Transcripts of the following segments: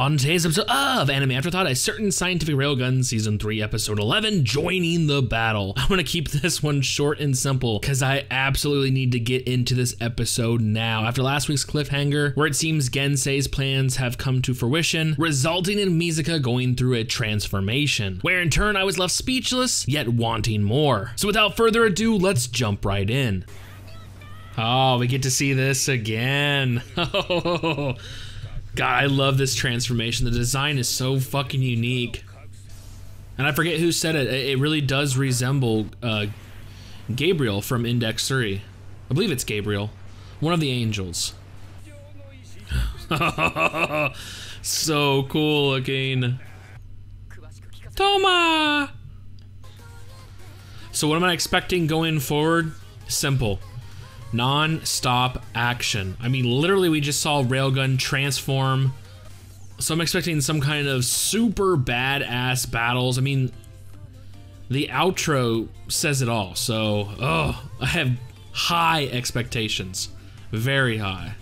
On today's episode of Anime Afterthought, a certain scientific railgun, season 3, episode 11, joining the battle. I'm gonna keep this one short and simple because I absolutely need to get into this episode now. After last week's cliffhanger, where it seems Gensei's plans have come to fruition, resulting in Misaka going through a transformation, where in turn I was left speechless, yet wanting more. So without further ado, let's jump right in. Oh, we get to see this again. Oh. God, I love this transformation. The design is so fucking unique. And I forget who said it. It really does resemble Gabriel from Index 3. I believe it's Gabriel. One of the angels. So cool looking. Touma! So what am I expecting going forward? Simple. Non-stop action. I mean, literally we just saw Railgun transform. So I'm expecting some kind of super badass battles. I mean, the outro says it all. So, I have high expectations. Very high.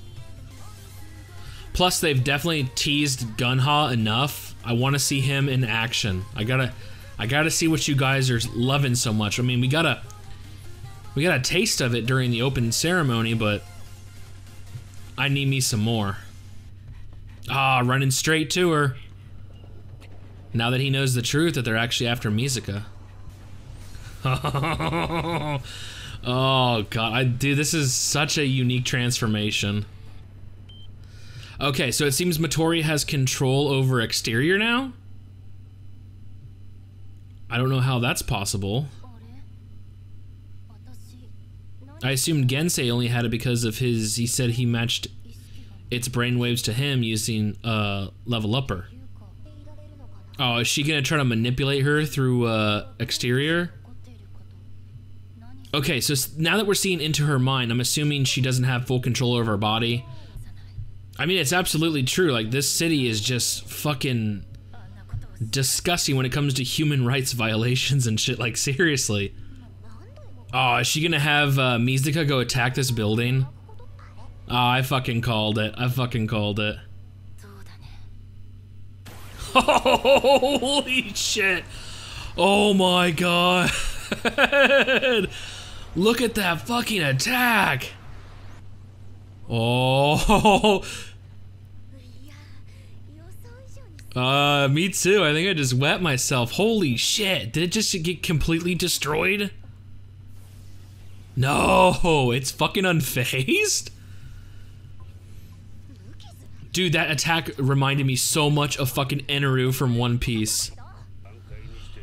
Plus, they've definitely teased Gunha enough. I want to see him in action. I gotta see what you guys are loving so much. I mean, we got a taste of it during the open ceremony, but I need me some more. Ah, running straight to her. Now that he knows the truth that they're actually after Misaka. Oh god, dude, this is such a unique transformation. Okay, so it seems Mitori has control over exterior now? I don't know how that's possible. I assumed Gensei only had it because of he said he matched its brainwaves to him using level upper. Oh, is she gonna try to manipulate her through exterior? Okay, so now that we're seeing into her mind, I'm assuming she doesn't have full control over her body. I mean, it's absolutely true. Like, this city is just fucking disgusting when it comes to human rights violations and shit. Like, seriously. Oh, is she gonna have Misaka go attack this building? Oh, I fucking called it. I fucking called it. Holy shit. Oh my god. Look at that fucking attack. Oh. Me too. I think I just wet myself. Holy shit. Did it just get completely destroyed? No, it's fucking unfazed? Dude, that attack reminded me so much of fucking Eneru from One Piece.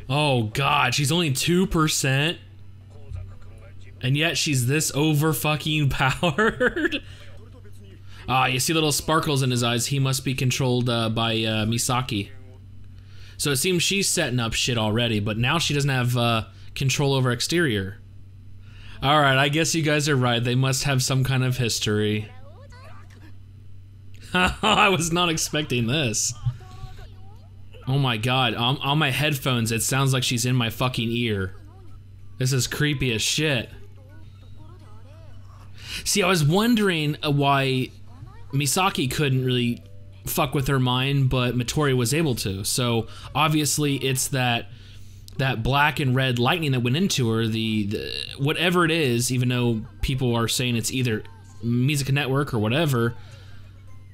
Oh god, she's only 2%. And yet she's this over fucking powered. Ah, you see little sparkles in his eyes. He must be controlled by Misaki. So it seems she's setting up shit already, but now she doesn't have control over exterior. Alright, I guess you guys are right. They must have some kind of history. I was not expecting this. Oh my god, on my headphones it sounds like she's in my fucking ear. This is creepy as shit. See, I was wondering why Misaki couldn't really fuck with her mind, but Mitori was able to. So obviously it's that black and red lightning that went into her, the whatever it is, even though people are saying it's either Misaka Network or whatever,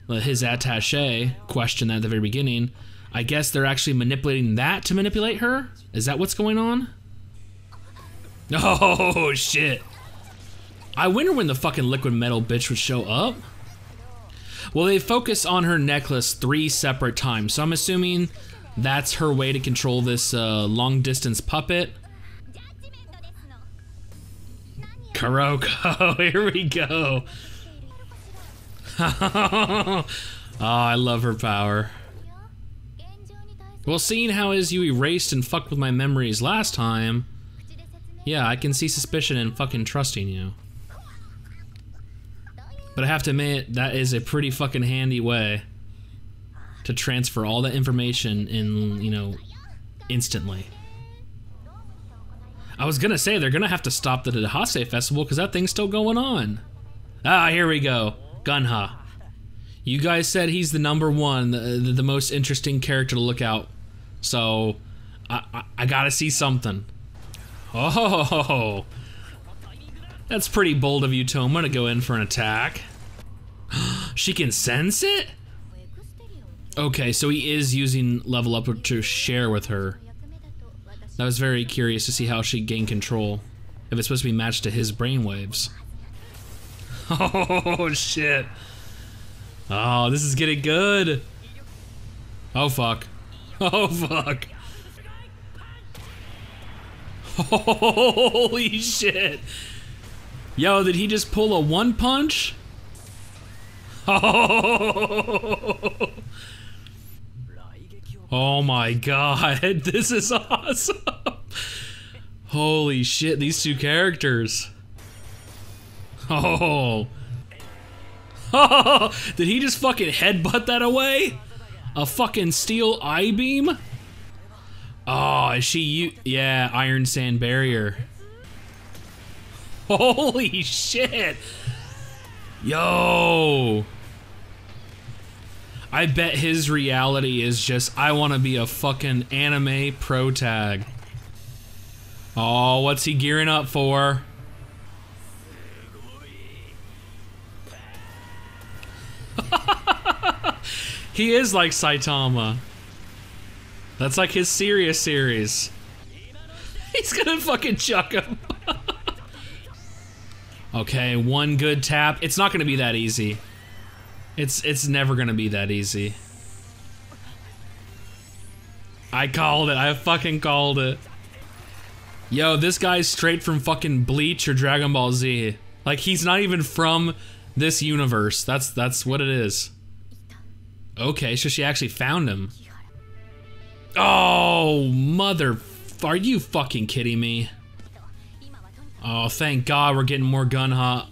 his attaché questioned that at the very beginning. I guess they're actually manipulating that to manipulate her? Is that what's going on? Oh shit. I wonder when the fucking liquid metal bitch would show up. Well, they focus on her necklace 3 separate times, so I'm assuming that's her way to control this long distance puppet. Kuroko, here we go. Oh, I love her power. Well, seeing how as you erased and fucked with my memories last time, yeah, I can see suspicion in fucking trusting you. But I have to admit, that is a pretty fucking handy way to transfer all that information in, you know, instantly. I was gonna say, they're gonna have to stop the Dehase festival because that thing's still going on. Ah, here we go. Gunha. You guys said he's the #1, the most interesting character to look out. So, I gotta see something. Oh, that's pretty bold of you, Touma, to go in for an attack. She can sense it? Okay, so he is using level up to share with her. I was very curious to see how she gained control. If it's supposed to be matched to his brainwaves. Oh, shit. Oh, this is getting good. Oh, fuck. Oh, fuck. Holy shit. Yo, did he just pull a 1 punch? Oh my god, this is awesome. Holy shit, these 2 characters. Oh. Did he just fucking headbutt that away? A fucking steel I-beam? Oh, is she yeah, iron sand barrier. Holy shit. Yo. I bet his reality is just, I want to be a fucking anime pro tag. Oh, what's he gearing up for? He is like Saitama. That's like his serious series. He's gonna fucking chuck him. Okay, 1 good tap. It's not gonna be that easy. It's never gonna be that easy. I called it. I fucking called it. Yo, this guy's straight from fucking Bleach or Dragon Ball Z. Like, he's not even from this universe. That's what it is. Okay, so she actually found him. Oh, mother... Are you fucking kidding me? Oh, thank God we're getting more Gunha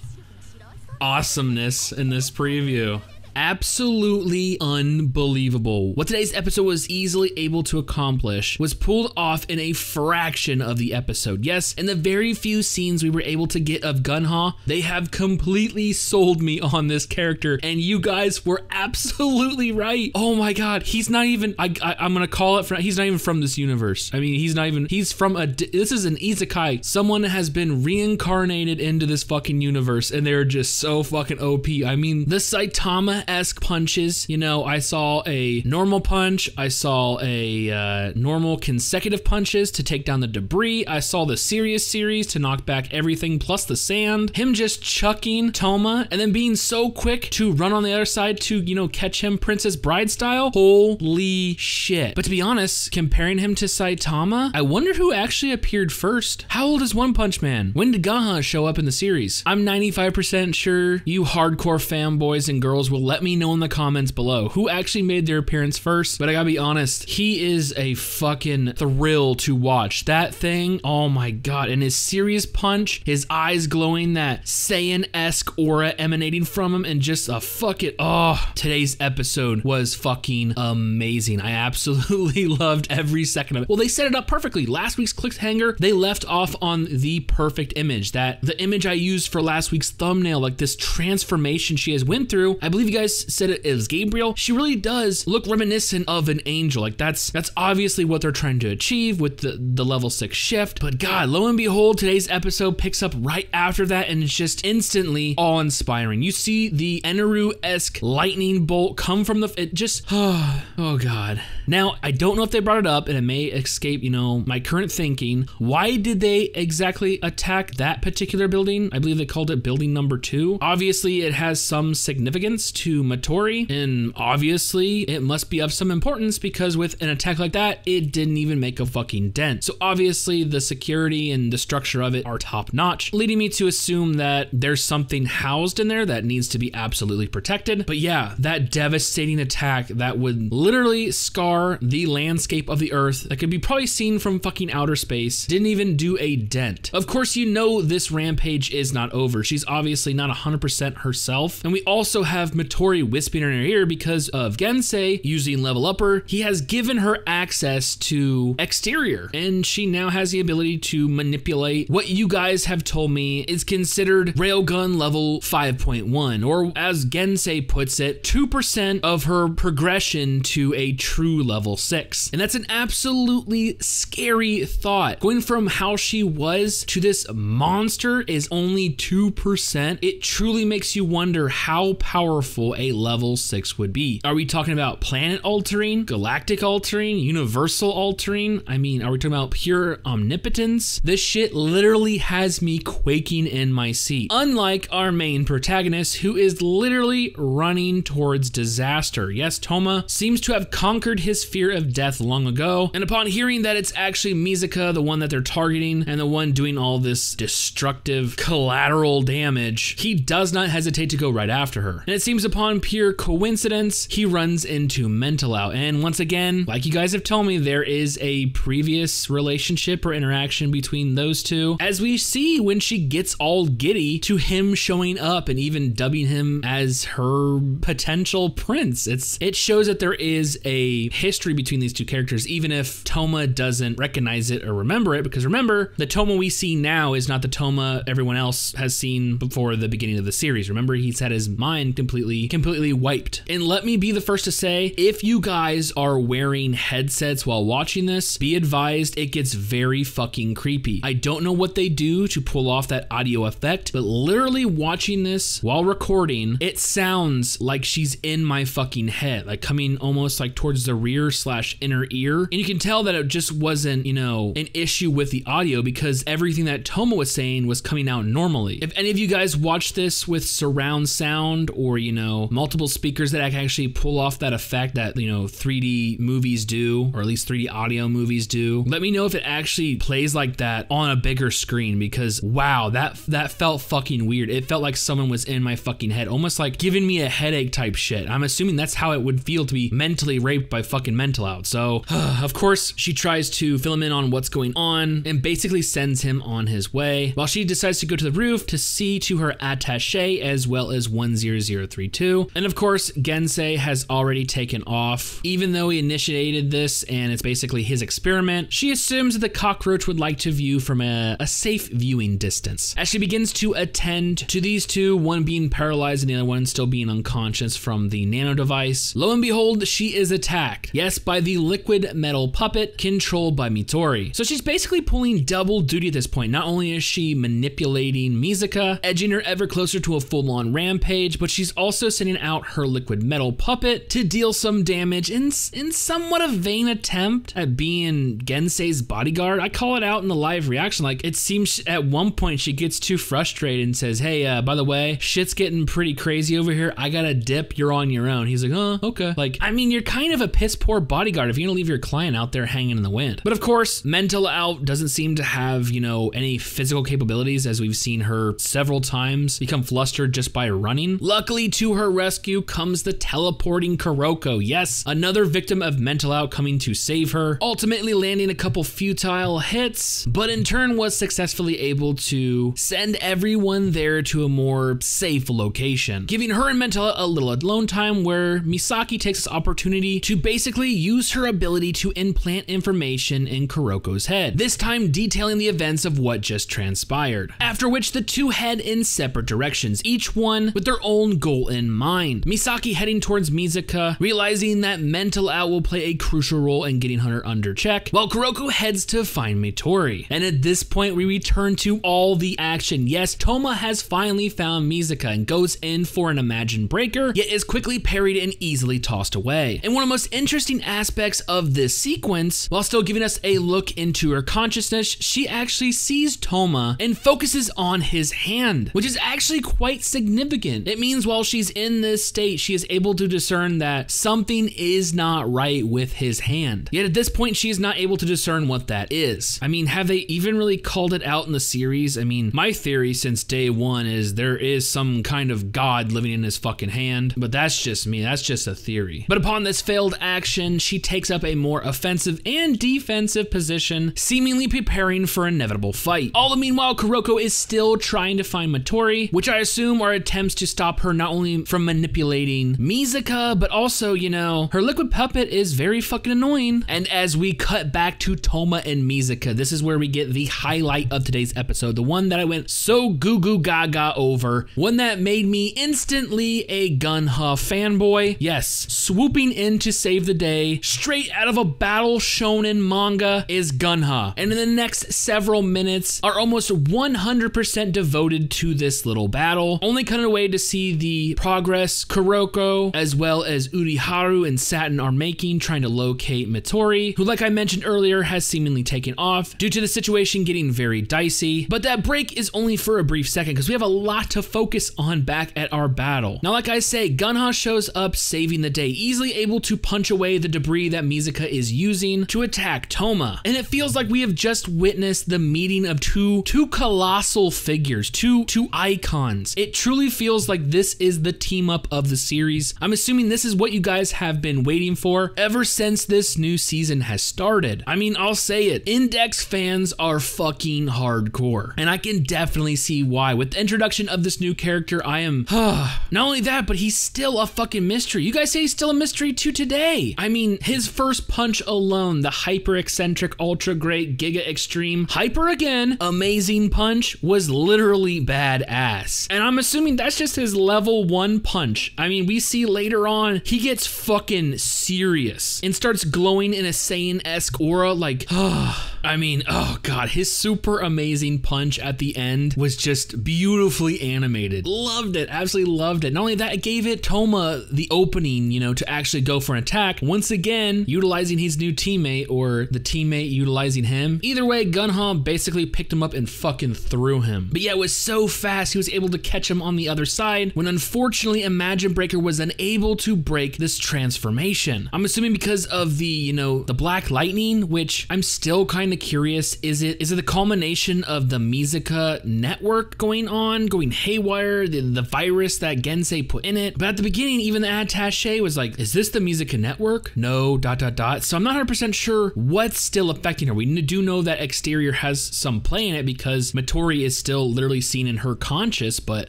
awesomeness in this preview. Absolutely unbelievable. What today's episode was easily able to accomplish was pulled off in a fraction of the episode. Yes, in the very few scenes we were able to get of Gunha, they have completely sold me on this character, and you guys were absolutely right. Oh my god, he's not even, I'm gonna call it, he's not even from this universe. I mean, he's from this is an isekai. Someone has been reincarnated into this fucking universe, and they're just so fucking OP. I mean, the Saitama-esque punches, you know, I saw a normal punch, I saw a normal consecutive punches to take down the debris, I saw the serious series to knock back everything plus the sand, him just chucking Touma and then being so quick to run on the other side to, you know, catch him Princess Bride style. Holy shit. But to be honest, comparing him to Saitama, I wonder who actually appeared first. How old is One Punch Man? When did Gunha show up in the series? I'm 95% sure you hardcore fanboys and girls will let me know in the comments below who actually made their appearance first, but I gotta be honest, he is a fucking thrill to watch. That thing, oh my god, and his serious punch, his eyes glowing, that Saiyan-esque aura emanating from him, and just a fucking, oh, today's episode was fucking amazing. I absolutely loved every second of it. Well, they set it up perfectly. Last week's cliffhanger, they left off on the perfect image, that the image I used for last week's thumbnail, like this transformation she has went through. I believe you guys said it as Gabriel. She really does look reminiscent of an angel. Like that's obviously what they're trying to achieve with the level 6 shift. But god, lo and behold, today's episode picks up right after that, and it's just instantly awe-inspiring. You see the Eneru-esque lightning bolt come from it just, oh god. Now, I don't know if they brought it up, and it may escape, you know, my current thinking. Why did they exactly attack that particular building? I believe they called it building number 2. Obviously, it has some significance to Matori, and obviously it must be of some importance because with an attack like that, it didn't even make a fucking dent. So obviously the security and the structure of it are top notch, leading me to assume that there's something housed in there that needs to be absolutely protected. But yeah, that devastating attack that would literally scar the landscape of the earth that could be probably seen from fucking outer space didn't even do a dent. Of course, you know this rampage is not over. She's obviously not 100% herself, and we also have Matori Mitori whispering in her ear because of Gensei using level upper. He has given her access to exterior, and she now has the ability to manipulate what you guys have told me is considered Railgun level 5.1, or as Gensei puts it, 2% of her progression to a true level 6. And that's an absolutely scary thought. Going from how she was to this monster is only 2%. It truly makes you wonder how powerful a level 6 would be. Are we talking about planet altering, galactic altering, universal altering? I mean, are we talking about pure omnipotence? This shit literally has me quaking in my seat. Unlike our main protagonist, who is literally running towards disaster. Yes, Touma seems to have conquered his fear of death long ago, and upon hearing that it's actually Misaka, the one that they're targeting, and the one doing all this destructive collateral damage, he does not hesitate to go right after her. And it seems upon pure coincidence, he runs into Mental Out. And once again, like you guys have told me, there is a previous relationship or interaction between those two, as we see when she gets all giddy to him showing up and even dubbing him as her potential prince. It shows that there is a history between these two characters, even if Touma doesn't recognize it or remember it, because remember, the Touma we see now is not the Touma everyone else has seen before the beginning of the series. Remember, he's had his mind completely wiped. And let me be the first to say, if you guys are wearing headsets while watching this, be advised it gets very fucking creepy. I don't know what they do to pull off that audio effect, but literally watching this while recording, it sounds like she's in my fucking head, like coming almost like towards the rear / inner ear. And you can tell that it just wasn't, you know, an issue with the audio, because everything that Touma was saying was coming out normally. If any of you guys watch this with surround sound, or, you know, multiple speakers that can actually pull off that effect that, you know, 3D movies do, or at least 3D audio movies do, let me know if it actually plays like that on a bigger screen, because wow, that felt fucking weird. It felt like someone was in my fucking head, almost like giving me a headache type shit. I'm assuming that's how it would feel to be mentally raped by fucking Mental Out. So of course she tries to fill him in on what's going on and basically sends him on his way, while she decides to go to the roof to see to her attaché as well as 10032. And of course Gensei has already taken off. Even though he initiated this and it's basically his experiment, she assumes that the cockroach would like to view from a safe viewing distance. As she begins to attend to these two, one being paralyzed and the other one still being unconscious from the nano device, lo and behold, she is attacked. Yes, by the liquid metal puppet controlled by Mitori. So she's basically pulling double duty at this point. Not only is she manipulating Misaka, edging her ever closer to a full-on rampage, but she's also sending out her liquid metal puppet to deal some damage in somewhat a vain attempt at being Gensei's bodyguard. I call it out in the live reaction. Like, it seems at one point she gets too frustrated and says, hey, by the way, shit's getting pretty crazy over here. I gotta dip, you're on your own. He's like, oh, okay. Like, I mean, you're kind of a piss poor bodyguard if you're gonna leave your client out there hanging in the wind. But of course, Mental Out doesn't seem to have, you know, any physical capabilities, as we've seen her several times become flustered just by running. Luckily, to her rescue comes the teleporting Kuroko. Yes, another victim of Mental Out coming to save her, ultimately landing a couple futile hits, but in turn was successfully able to send everyone there to a more safe location, giving her and Mental Out a little alone time, where Misaki takes this opportunity to basically use her ability to implant information in Kuroko's head, this time detailing the events of what just transpired. After which the two head in separate directions, each one with their own goal in mind. Misaki heading towards Misaka, realizing that Mental Out will play a crucial role in getting her under check, while Kuroko heads to find Mitori. And at this point, we return to all the action. Yes, Touma has finally found Misaka and goes in for an imagined breaker, yet is quickly parried and easily tossed away. And one of the most interesting aspects of this sequence, while still giving us a look into her consciousness, she actually sees Touma and focuses on his hand, which is actually quite significant. It means while she's in this state, she is able to discern that something is not right with his hand. Yet at this point, she is not able to discern what that is. I mean, have they even really called it out in the series? I mean, my theory since day one is there is some kind of god living in his fucking hand, but that's just me. That's just a theory. But upon this failed action, she takes up a more offensive and defensive position, seemingly preparing for an inevitable fight. All the meanwhile, Kuroko is still trying to find Mitori, which I assume are attempts to stop her not only from manipulating Misaka, but also, you know, her liquid puppet is very fucking annoying. And as we cut back to Touma and Misaka, this is where we get the highlight of today's episode, the one that I went so goo goo gaga over, one that made me instantly a Gunha fanboy. Yes, swooping in to save the day, straight out of a battle shonen manga, is Gunha. And in the next several minutes are almost 100% devoted to this little battle, only cutting away to see the progress Kuroko as well as Uriharu and Satin are making, trying to locate Mitori, who, like I mentioned earlier, has seemingly taken off due to the situation getting very dicey. But that break is only for a brief second because we have a lot to focus on back at our battle. Now, like I say, Gunha shows up saving the day, easily able to punch away the debris that Misaka is using to attack Touma. And it feels like we have just witnessed the meeting of two colossal figures, two icons. It truly feels like this is the team up of the series. I'm assuming this is what you guys have been waiting for ever since this new season has started. I mean, I'll say it, Index fans are fucking hardcore, and I can definitely see why. With the introduction of this new character, I am not only that, but he's still a fucking mystery. You guys say he's still a mystery to today. I mean, his first punch alone, the hyper eccentric, ultra great, giga extreme, hyper again, amazing punch, was literally badass. And I'm assuming that's just his level 1 punch. I mean, we see later on, he gets fucking serious and starts glowing in a Saiyan-esque aura, like, I mean, oh god, his super amazing punch at the end was just beautifully animated. Loved it, absolutely loved it. Not only that, it gave it Touma the opening, you know, to actually go for an attack. Once again, utilizing his new teammate, or the teammate utilizing him. Either way, Gunha basically picked him up and fucking threw him. But yeah, it was so fast, he was able to catch him on the other side, when unfortunately Imagine Breaker was unable to break this transformation. I'm assuming because of the, you know, the black lightning, which I'm still kind of curious, is it the culmination of the Misaka network going haywire, the virus that Gensei put in it? But at the beginning, even the attaché was like, is this the Misaka network? No, ... So I'm not 100% sure what's still affecting her. We do know that exterior has some play in it because Mitori is still literally seen in her conscious, but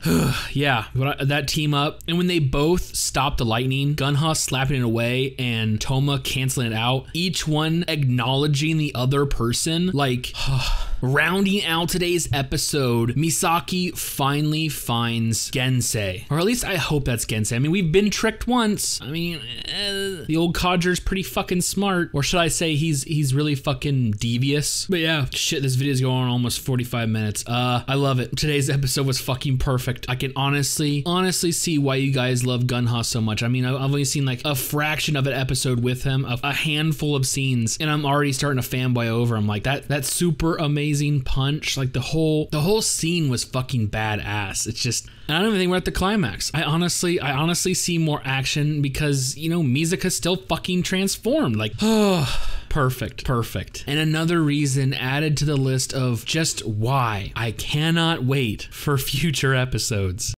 yeah, that team up. And when they both stop the lightning, Gunha slapping it away and Touma canceling it out, each one acknowledging the other person, like, rounding out today's episode, Misaki finally finds Gensei. Or at least I hope that's Gensei. I mean, we've been tricked once. I mean, the old codger's pretty fucking smart. Or should I say he's really fucking devious? But yeah, shit, this video's going on almost 45 minutes. I love it. Today's episode was fucking perfect. I can honestly see why you guys love Gunha so much. I mean, I've only seen like a fraction of an episode with him, a handful of scenes, and I'm already starting to fanboy over him. Like that super amazing punch, like the whole scene was fucking badass. It's just, I don't even think we're at the climax. I honestly see more action because, you know, Misaka's still fucking transformed. Like, perfect. And another reason added to the list of just why I cannot wait for future episodes.